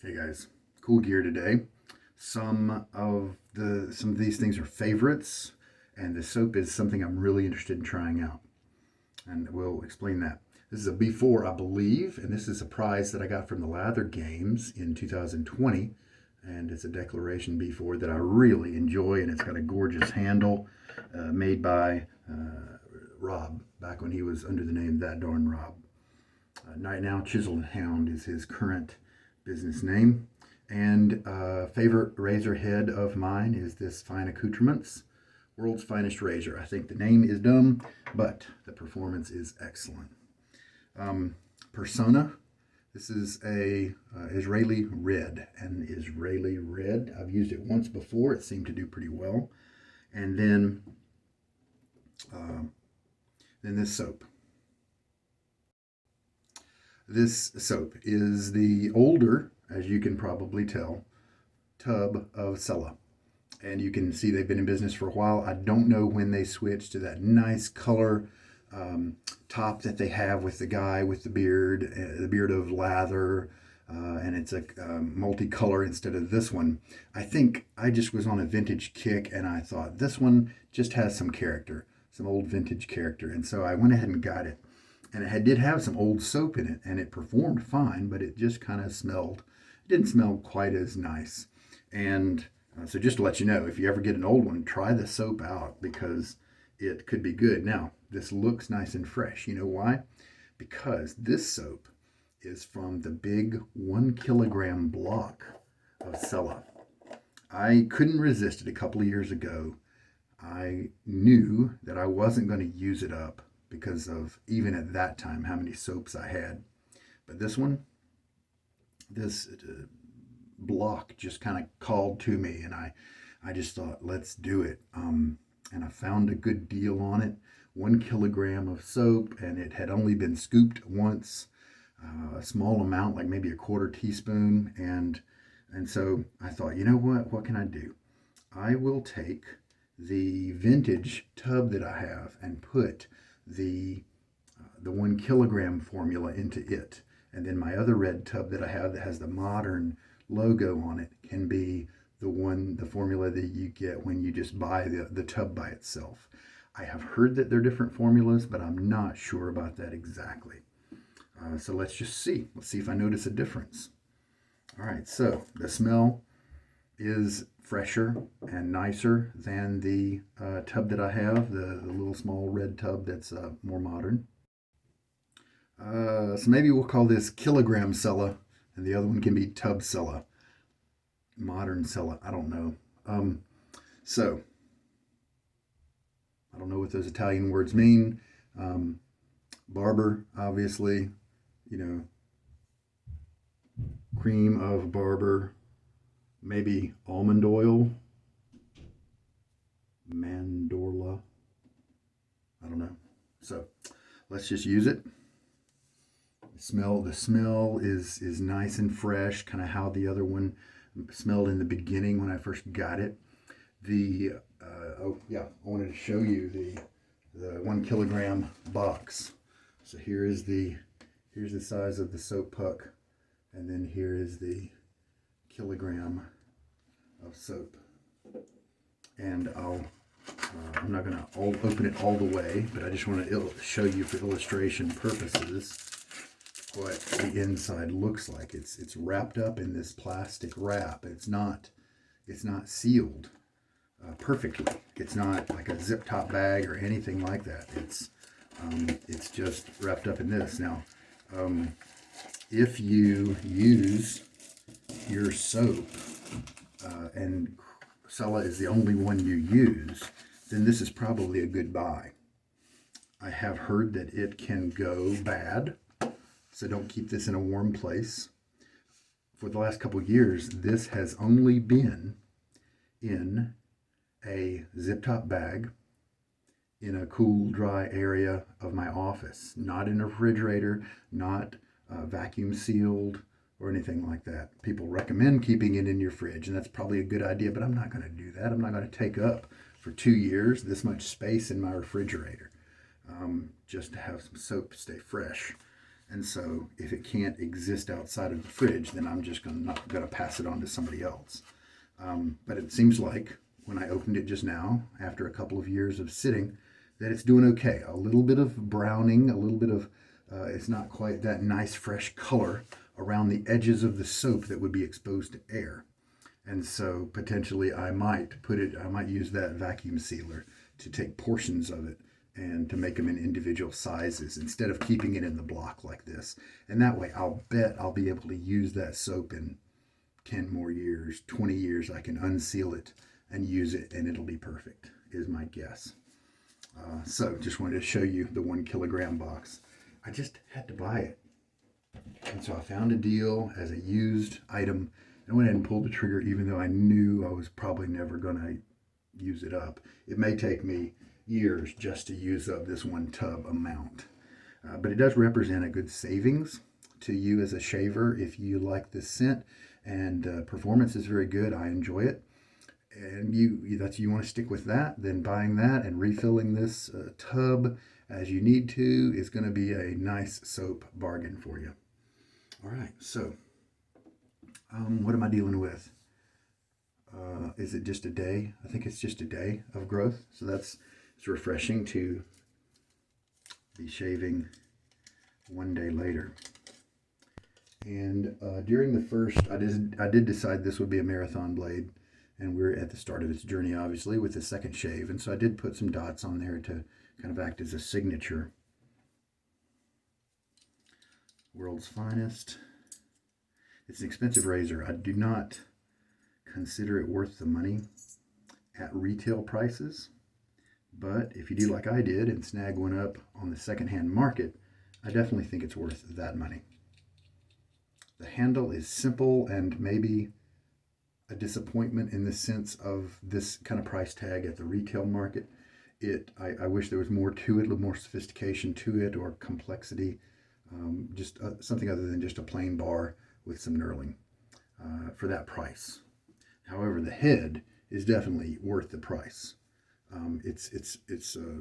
Hey guys, cool gear today. Some of these things are favorites, and the soap is something I'm really interested in trying out, and we'll explain that. This is a B4, I believe, and this is a prize that I got from the Lather Games in 2020, and it's a Declaration B4 that I really enjoy, and it's got a gorgeous handle made by Rob back when he was under the name That Darn Rob. Right now, Chiseled Hound is his current business name. And favorite razor head of mine is this fine Accoutrements, world's finest razor. I think the name is dumb, but the performance is excellent. Personna. This is a Israeli red, and Israeli red. I've used it once before. It seemed to do pretty well. And then this soap. This soap is the older, as you can probably tell, tub of Cella. And you can see they've been in business for a while. I don't know when they switched to that nice color top that they have with the guy with the beard of Lather, and it's a multicolor instead of this one. I think I just was on a vintage kick, and I thought this one just has some character, some old vintage character. And so I went ahead and got it. And did have some old soap in it, and it performed fine, but it just kind of smelled. It didn't smell quite as nice. And so just to let you know, if you ever get an old one, try the soap out because it could be good. Now, this looks nice and fresh. You know why? Because this soap is from the big 1 kilogram block of Cella. I couldn't resist it a couple of years ago. I knew that I wasn't going to use it up because of, even at that time, how many soaps I had. But this one, this block just kind of called to me, and I just thought, let's do it. And I found a good deal on it. 1 kilogram of soap, and it had only been scooped once, a small amount, like maybe a quarter teaspoon. And so I thought, you know what can I do? I will take the vintage tub that I have and put the 1 kilogram formula into it, and then my other red tub that I have that has the modern logo on it can be the formula that you get when you just buy the tub by itself. I have heard that they're different formulas, but I'm not sure about that exactly. So let's just see. Let's see if I notice a difference. All right, so the smell is fresher and nicer than the tub that I have, the little small red tub that's more modern. So maybe we'll call this kilogram Cella, and the other one can be tub Cella, modern Cella. I don't know. So I don't know what those Italian words mean. Barber, obviously, you know, cream of barber, maybe almond oil, mandorla. I don't know. So let's just use it. The smell is nice and fresh, kind of how the other one smelled in the beginning when I first got it. Oh yeah, I wanted to show you the 1 kilogram box. So here's the size of the soap puck, and then here is the kilogram of soap. And I'm not going to open it all the way, but I just want to show you for illustration purposes what the inside looks like. It's wrapped up in this plastic wrap. It's not sealed perfectly. It's not like a zip top bag or anything like that. It's just wrapped up in this. Now, if you use your soap and Cella is the only one you use, then this is probably a good buy. I have heard that it can go bad, so don't keep this in a warm place. For the last couple of years, this has only been in a zip top bag in a cool, dry area of my office, not in a refrigerator, not vacuum sealed or anything like that. People recommend keeping it in your fridge, and that's probably a good idea, but I'm not going to do that. I'm not going to take up for 2 years this much space in my refrigerator just to have some soap stay fresh. And so if it can't exist outside of the fridge, then I'm just not going to pass it on to somebody else. But it seems like when I opened it just now, after a couple of years of sitting, that it's doing okay. A little bit of browning, a little bit of, it's not quite that nice fresh color around the edges of the soap that would be exposed to air. And so potentially I might use that vacuum sealer to take portions of it and to make them in individual sizes instead of keeping it in the block like this. And that way I'll bet I'll be able to use that soap in 10 more years, 20 years. I can unseal it and use it and it'll be perfect, is my guess. So just wanted to show you the 1 kilogram box. I just had to buy it. And so I found a deal as a used item. I went ahead and pulled the trigger even though I knew I was probably never going to use it up. It may take me years just to use up this 1 tub amount. But it does represent a good savings to you as a shaver if you like this scent, and performance is very good. I enjoy it. And you want to stick with that, then buying that and refilling this tub as you need to is going to be a nice soap bargain for you. All right, so what am I dealing with? Is it just a day? I think it's just a day of growth. So it's refreshing to be shaving 1 day later. And during the first, I did decide this would be a marathon blade, and we're at the start of its journey, obviously, with the second shave. And so I did put some dots on there to kind of act as a signature. World's Finest. It's an expensive razor. I do not consider it worth the money at retail prices. But if you do like I did and snag one up on the secondhand market, I definitely think it's worth that money. The handle is simple and maybe a disappointment in the sense of this kind of price tag at the retail market. I wish there was more to it, a little more sophistication to it or complexity, just something other than just a plain bar with some knurling for that price. However, the head is definitely worth the price. It's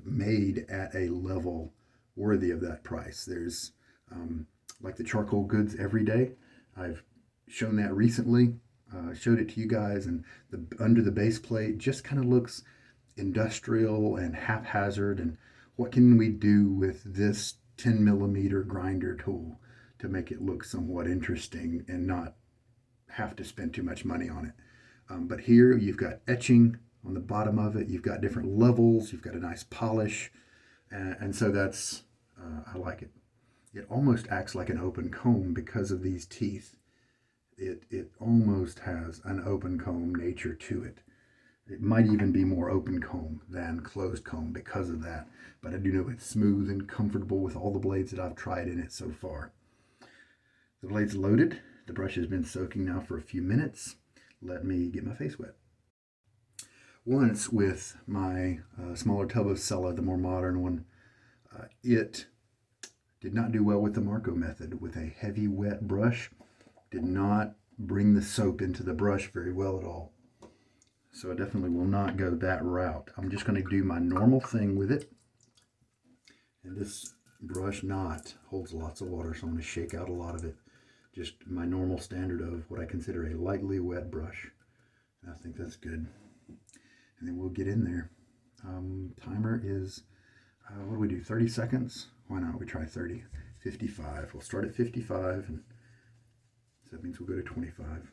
made at a level worthy of that price. There's like the charcoal goods every day. I've shown that recently. Showed it to you guys, and under the base plate just kind of looks industrial and haphazard. And what can we do with this 10 millimeter grinder tool to make it look somewhat interesting and not have to spend too much money on it? But here you've got etching on the bottom of it. You've got different levels. You've got a nice polish, and so that's I like it. It almost acts like an open comb because of these teeth. It almost has an open comb nature to it. It might even be more open comb than closed comb because of that. But I do know it's smooth and comfortable with all the blades that I've tried in it so far. The blade's loaded. The brush has been soaking now for a few minutes. Let me get my face wet. Once with my smaller tub of Cella, the more modern one, it did not do well with the Marco method. With a heavy wet brush, did not bring the soap into the brush very well at all. So I definitely will not go that route. I'm just going to do my normal thing with it. And this brush knot holds lots of water, so I'm going to shake out a lot of it. Just my normal standard of what I consider a lightly wet brush. And I think that's good. And then we'll get in there. Timer is, what do we do, 30 seconds? Why not? We try 30. 55. We'll start at 55, and so that means we'll go to 25.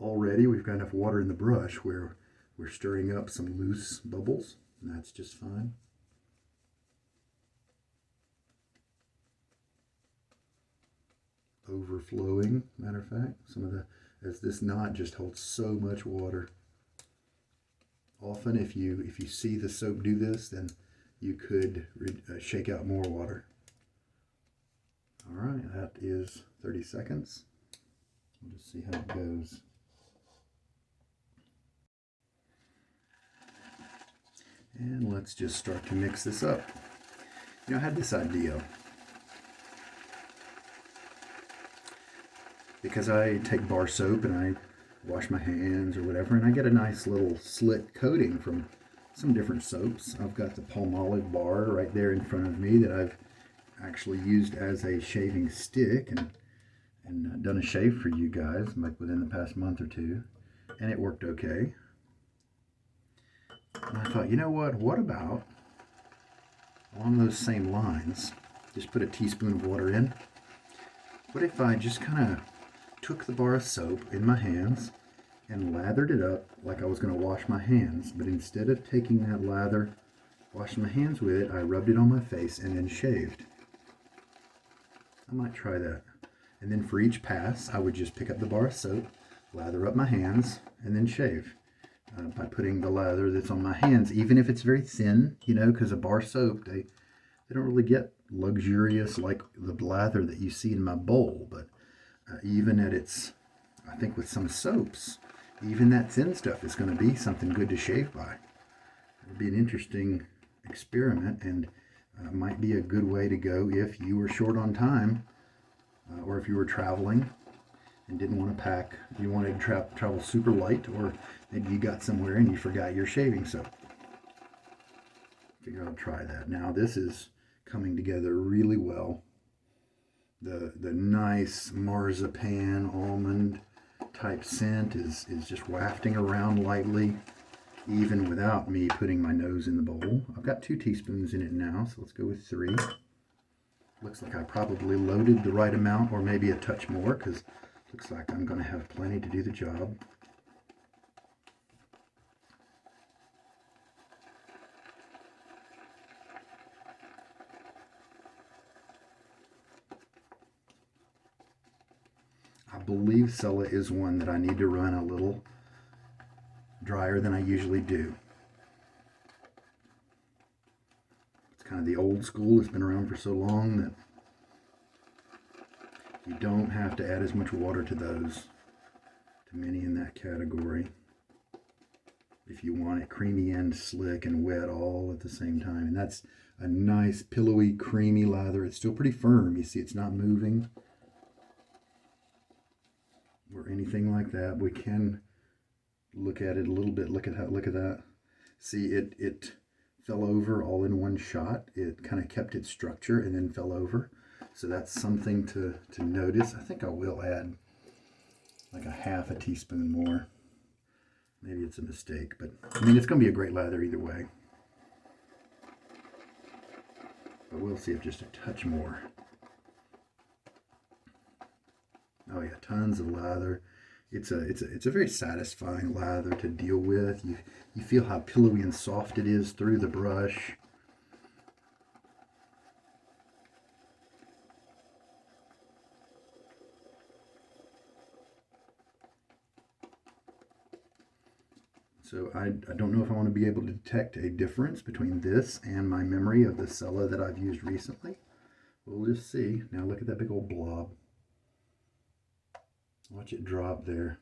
Already we've got enough water in the brush where we're stirring up some loose bubbles, and that's just fine. Overflowing, matter of fact, as this knot just holds so much water. Often if you see the soap do this, then you could shake out more water. All right, that is 30 seconds. We'll just see how it goes. And let's just start to mix this up. I had this idea because I take bar soap and I wash my hands or whatever, and I get a nice little slit coating from some different soaps. I've got the Palmolive bar right there in front of me that I've actually used as a shaving stick and done a shave for you guys like within the past month or two, and it worked okay. And I thought, you know what about along those same lines, just put a teaspoon of water in. What if I just kind of took the bar of soap in my hands and lathered it up like I was going to wash my hands, but instead of taking that lather, washing my hands with it, I rubbed it on my face and then shaved. I might try that. And then for each pass, I would just pick up the bar of soap, lather up my hands, and then shave. By putting the lather that's on my hands, even if it's very thin, you know, because a bar soap, they don't really get luxurious like the lather that you see in my bowl. But even at its, I think with some soaps, even that thin stuff is going to be something good to shave by. It'll be an interesting experiment, and might be a good way to go if you were short on time, or if you were traveling and didn't want to pack, you wanted to travel super light, or maybe you got somewhere and you forgot your shaving soap. Figure I'll try that. Now this is coming together really well. The nice marzipan almond type scent is just wafting around lightly, even without me putting my nose in the bowl. I've got 2 teaspoons in it now, so let's go with 3. Looks like I probably loaded the right amount, or maybe a touch more, because looks like I'm going to have plenty to do the job. I believe Cella is one that I need to run a little drier than I usually do. It's kind of the old school. It's been around for so long that you don't have to add as much water to those, to many in that category, if you want it creamy and slick and wet all at the same time. And that's a nice pillowy creamy lather. It's still pretty firm. You see it's not moving or anything like that. We can look at it a little bit. Look at that. See, it fell over all in one shot. It kind of kept its structure and then fell over. So that's something to notice. I think I will add like a ½ teaspoon more. Maybe it's a mistake, but I mean, it's going to be a great lather either way. But we'll see if just a touch more. Oh yeah, tons of lather. It's a very satisfying lather to deal with. You feel how pillowy and soft it is through the brush. So I don't know if I want to be able to detect a difference between this and my memory of the Cella that I've used recently. We'll just see. Now look at that big old blob. Watch it drop there.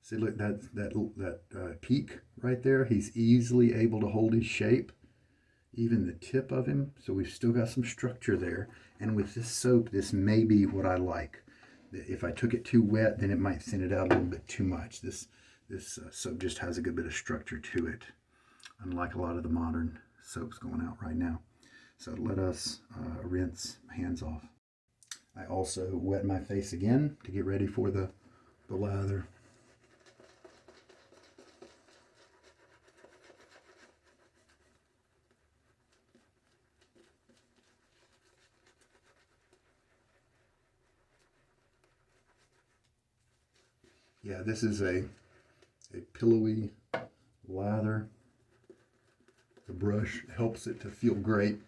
See, look, that peak right there. He's easily able to hold his shape, even the tip of him. So we've still got some structure there. And with this soap, this may be what I like. If I took it too wet, then it might thin it out a little bit too much. This soap just has a good bit of structure to it, unlike a lot of the modern soaps going out right now. So let us rinse my hands off. I also wet my face again to get ready for the lather. Yeah, this is a pillowy lather. The brush helps it to feel great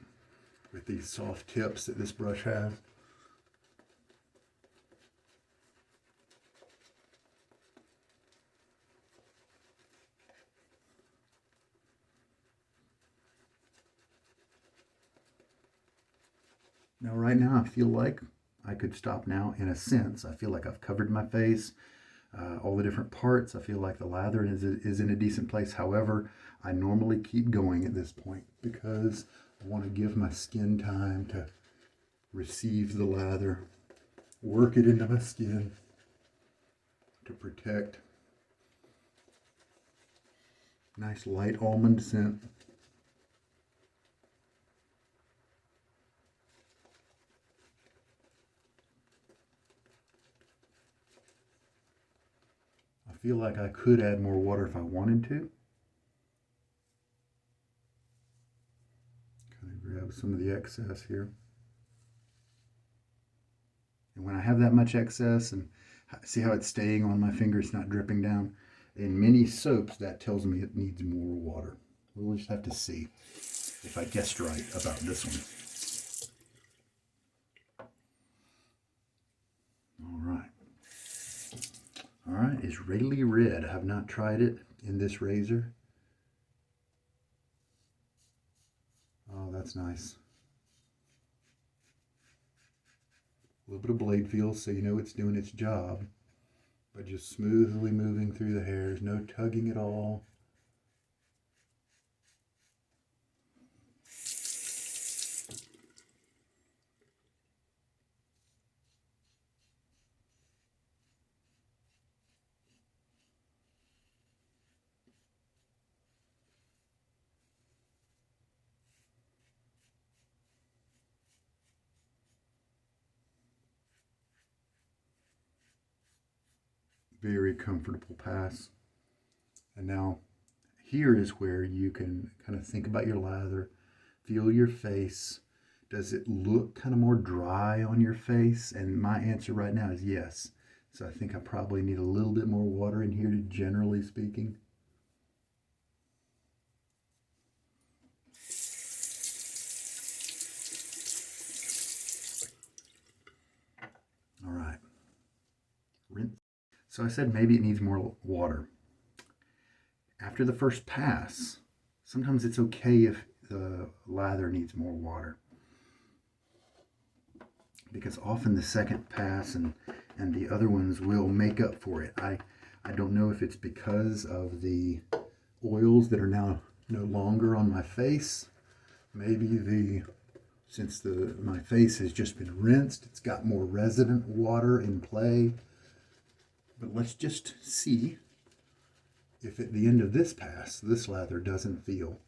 with these soft tips that this brush has. Now right now I feel like I could stop now in a sense. I feel like I've covered my face, all the different parts. I feel like the lather is in a decent place. However, I normally keep going at this point because I want to give my skin time to receive the lather, work it into my skin to protect. Nice light almond scent. feel like I could add more water if I wanted to. Kind of grab some of the excess here. And when I have that much excess, and see how it's staying on my finger, it's not dripping down. In many soaps, that tells me it needs more water. We'll just have to see if I guessed right about this one. All right, it's really red. I have not tried it in this razor. Oh, that's nice. A little bit of blade feel, so you know it's doing its job. But just smoothly moving through the hairs, no tugging at all. Very comfortable pass. And now here is where you can kind of think about your lather, feel your face. Does it look kind of more dry on your face? And my answer right now is yes. So I think I probably need a little bit more water in here, generally speaking. All right. Rinse. So I said maybe it needs more water. After the first pass, sometimes it's okay if the lather needs more water, because often the second pass and the other ones will make up for it. I don't know if it's because of the oils that are now no longer on my face. Maybe since my face has just been rinsed, it's got more resident water in play. But let's just see if at the end of this pass, this lather doesn't feel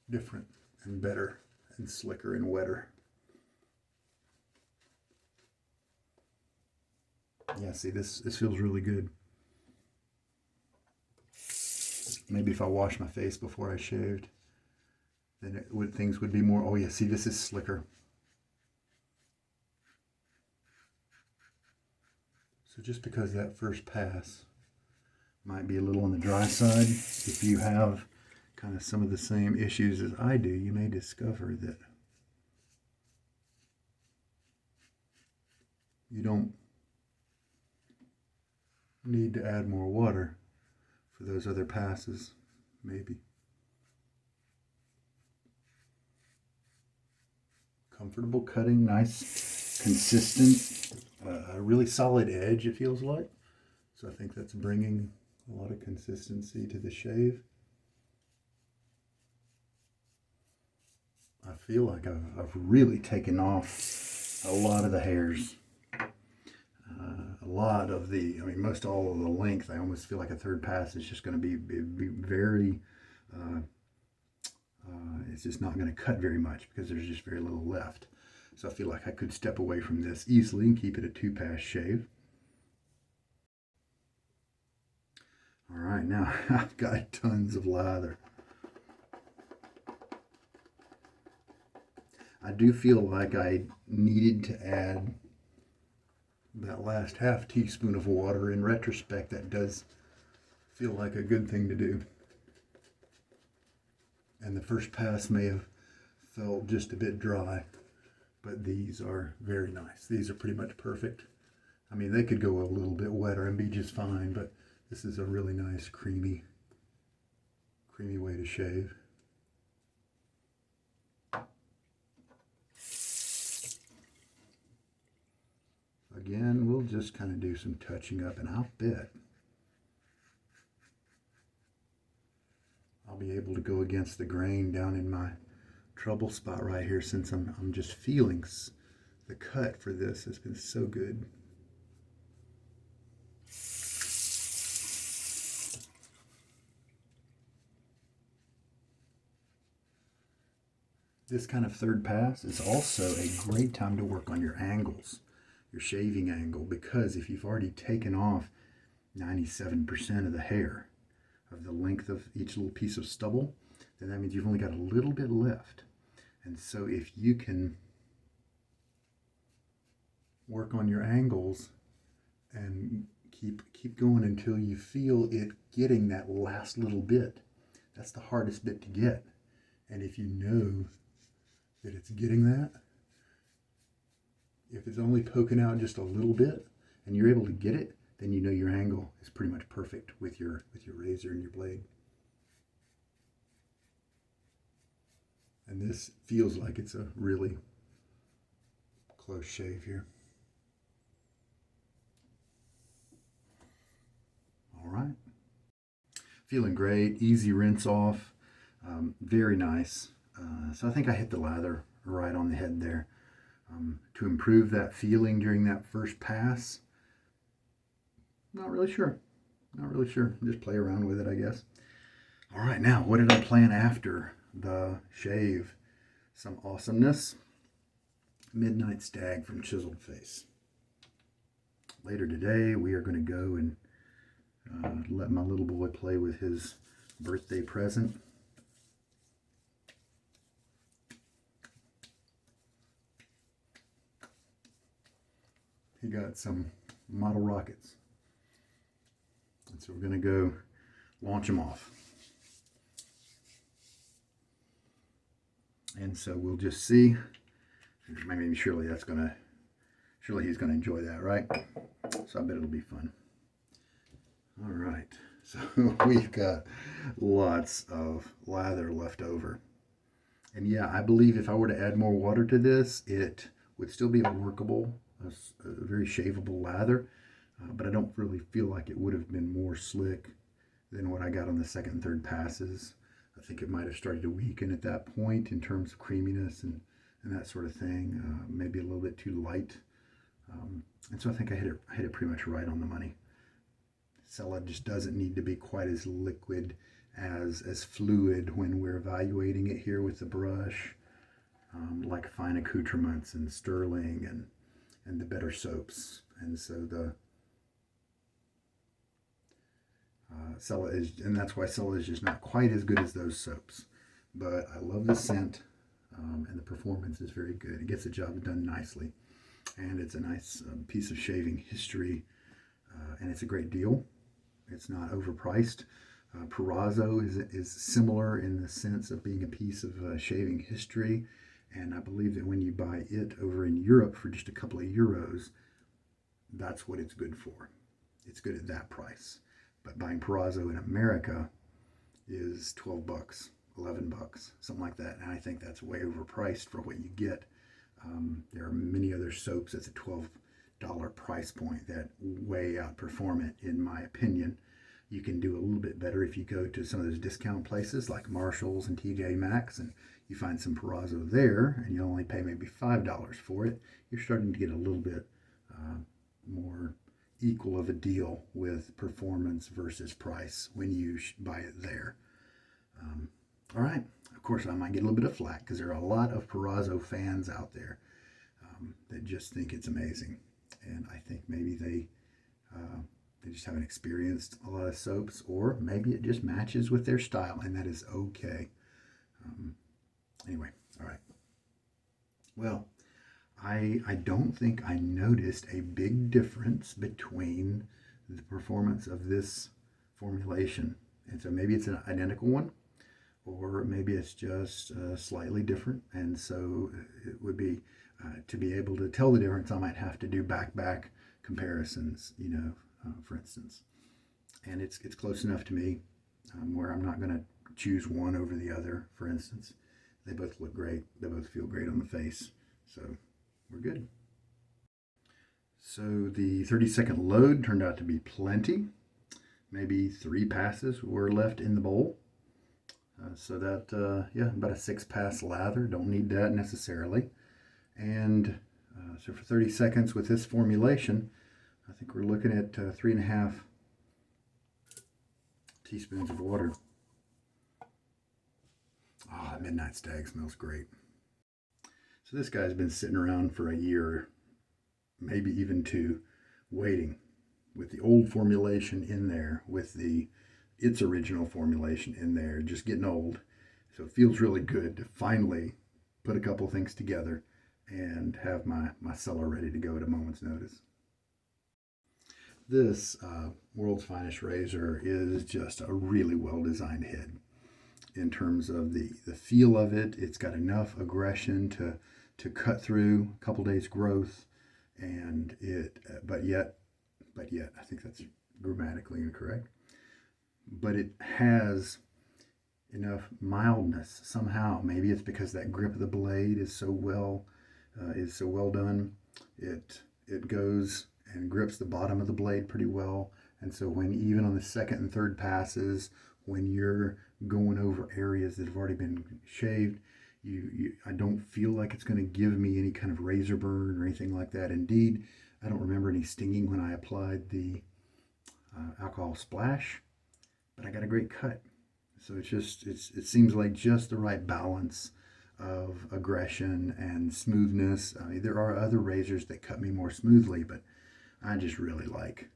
different and better and slicker and wetter. Yeah, see, this feels really good. Maybe if I wash my face before I shaved, then things would be more, oh yeah, see, this is slicker. So just because that first pass might be a little on the dry side, if you have kind of some of the same issues as I do, you may discover that you don't need to add more water for those other passes, maybe. Comfortable cutting, nice, consistent, a really solid edge, it feels like. So I think that's bringing a lot of consistency to the shave. I feel like I've really taken off a lot of the hairs. A lot of most all of the length. I almost feel like a third pass is just going to be very, it's just not going to cut very much because there's just very little left. So I feel like I could step away from this easily and keep it a 2-pass shave. All right, now I've got tons of lather. I do feel like I needed to add that last half teaspoon of water. In retrospect, that does feel like a good thing to do. And the first pass may have felt just a bit dry, but these are very nice. These are pretty much perfect. I mean, they could go a little bit wetter and be just fine, but this is a really nice creamy way to shave. Again, we'll just kind of do some touching up, and I'll bet I'll be able to go against the grain down in my trouble spot right here, since I'm just feeling the cut for this has been so good. This kind of third pass is also a great time to work on your angles, your shaving angle, because if you've already taken off 97% of the hair of the length of each little piece of stubble, then that means you've only got a little bit left. And so if you can work on your angles and keep going until you feel it getting that last little bit. That's the hardest bit to get. And if you know that it's getting that, if it's only poking out just a little bit and you're able to get it, then you know your angle is pretty much perfect with your razor and your blade. And this feels like it's a really close shave here. All right. Feeling great, easy rinse off, very nice. So I think I hit the lather right on the head there. To improve that feeling during that first pass, not really sure. Not really sure. Just play around with it, I guess. All right, now what did I plan after the shave? Some awesomeness. Midnight Stag from Chiseled Face. Later today, we are going to go and let my little boy play with his birthday present. He got some model rockets. And so we're going to go launch them off. And so we'll just see. Maybe surely he's going to enjoy that, right? So I bet it'll be fun. All right, so we've got lots of lather left over. And yeah, I believe if I were to add more water to this, it would still be a workable, a very shaveable lather. But I don't really feel like it would have been more slick than what I got on the second and third passes. I think it might have started to weaken at that point in terms of creaminess and that sort of thing. Maybe a little bit too light. And so I think I hit it pretty much right on the money. Cella just doesn't need to be quite as liquid, as fluid when we're evaluating it here with the brush, like fine accoutrements and sterling and the better soaps. And so the Cella is, and that's why Cella is just not quite as good as those soaps. But I love the scent, and the performance is very good. It gets the job done nicely, and it's a nice piece of shaving history, and it's a great deal. It's not overpriced. Perazzo is similar in the sense of being a piece of shaving history, and I believe that when you buy it over in Europe for just a couple of euros, that's what it's good for. It's good at that price. But buying Perazzo in America is 12 bucks, 11 bucks, something like that, and I think that's way overpriced for what you get. There are many other soaps at the $12 price point that way outperform it, in my opinion. You can do a little bit better if you go to some of those discount places like Marshall's and TJ Maxx, and you find some Perazzo there and you only pay maybe $5 for it. You're starting to get a little bit more equal of a deal with performance versus price when you buy it there. All right, of course I might get a little bit of flack because there are a lot of Perazzo fans out there that just think it's amazing. And I think maybe they just haven't experienced a lot of soaps, or maybe it just matches with their style, and that is okay. Anyway, all right. Well, I don't think I noticed a big difference between the performance of this formulation. And so maybe it's an identical one, or maybe it's just slightly different. And so it would be, to be able to tell the difference, I might have to do back comparisons, for instance. And it's close enough to me where I'm not going to choose one over the other, for instance. They both look great. They both feel great on the face. So we're good. So the 30-second load turned out to be plenty. Maybe 3 passes were left in the bowl. So that, about a 6-pass lather. Don't need that necessarily. And so for 30 seconds with this formulation, I think we're looking at 3.5 teaspoons of water. Ah, Midnight Stag smells great. So this guy's been sitting around for a year, maybe even 2, waiting with the old formulation in there, with its original formulation in there, just getting old. So it feels really good to finally put a couple things together and have my Cella ready to go at a moment's notice. This World's Finest razor is just a really well designed head in terms of the feel of it. It's got enough aggression to cut through a couple days growth, and but yet I think that's grammatically incorrect. But it has enough mildness somehow. Maybe it's because that grip of the blade is so well done. It goes and grips the bottom of the blade pretty well. And so when even on the second and third passes, when you're going over areas that have already been shaved, I don't feel like it's going to give me any kind of razor burn or anything like that. Indeed, I don't remember any stinging when I applied the alcohol splash, but I got a great cut. So it seems like just the right balance of aggression and smoothness. I mean, there are other razors that cut me more smoothly, but I just really like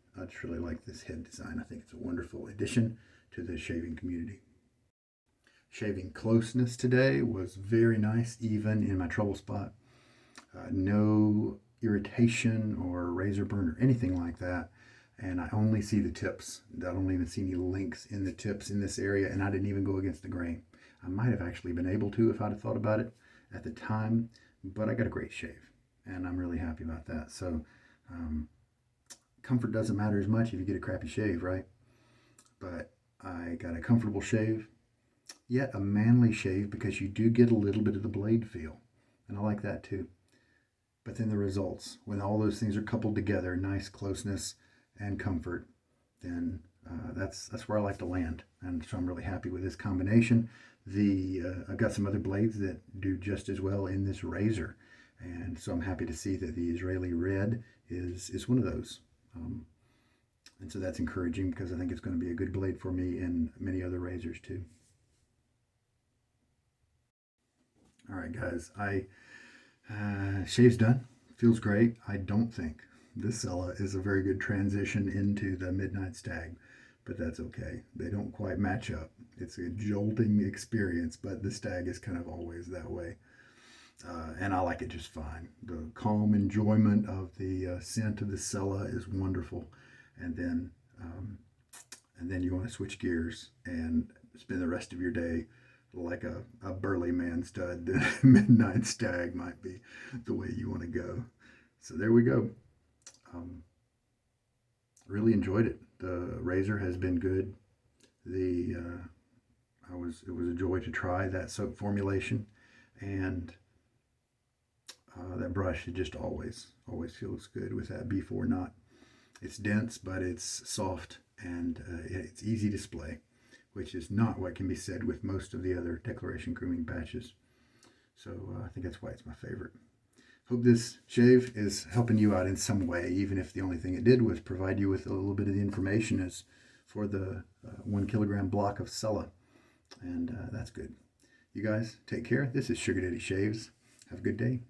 this head design. I think it's a wonderful addition to the shaving community. Shaving closeness today was very nice, even in my trouble spot. No irritation or razor burn or anything like that. And I only see the tips. I don't even see any links in the tips in this area, and I didn't even go against the grain. I might have actually been able to if I'd have thought about it at the time, but I got a great shave, and I'm really happy about that. So comfort doesn't matter as much if you get a crappy shave, right? But I got a comfortable shave, yet a manly shave, because you do get a little bit of the blade feel, and I like that too. But then the results, when all those things are coupled together, nice closeness and comfort, then that's where I like to land. And so I'm really happy with this combination. I've got some other blades that do just as well in this razor, and so I'm happy to see that the Israeli Red is one of those. And so that's encouraging, because I think it's going to be a good blade for me in many other razors too. All right, guys, shave's done. Feels great. I don't think this Cella is a very good transition into the Midnight Stag, but that's okay. They don't quite match up. It's a jolting experience, but the Stag is kind of always that way. And I like it just fine. The calm enjoyment of the scent of the Cella is wonderful. And then you want to switch gears and spend the rest of your day like a burly man stud. The Midnight Stag might be the way you want to go. So there we go. Really enjoyed it. The razor has been good. It was a joy to try that soap formulation, and that brush, it just always feels good with that B4 knot. It's dense, but it's soft, and it's easy display, which is not what can be said with most of the other Declaration Grooming patches. So I think that's why it's my favorite. Hope this shave is helping you out in some way, even if the only thing it did was provide you with a little bit of the information as for the 1 kilogram block of Cella. And that's good. You guys take care. This is Sugar Daddy Shaves. Have a good day.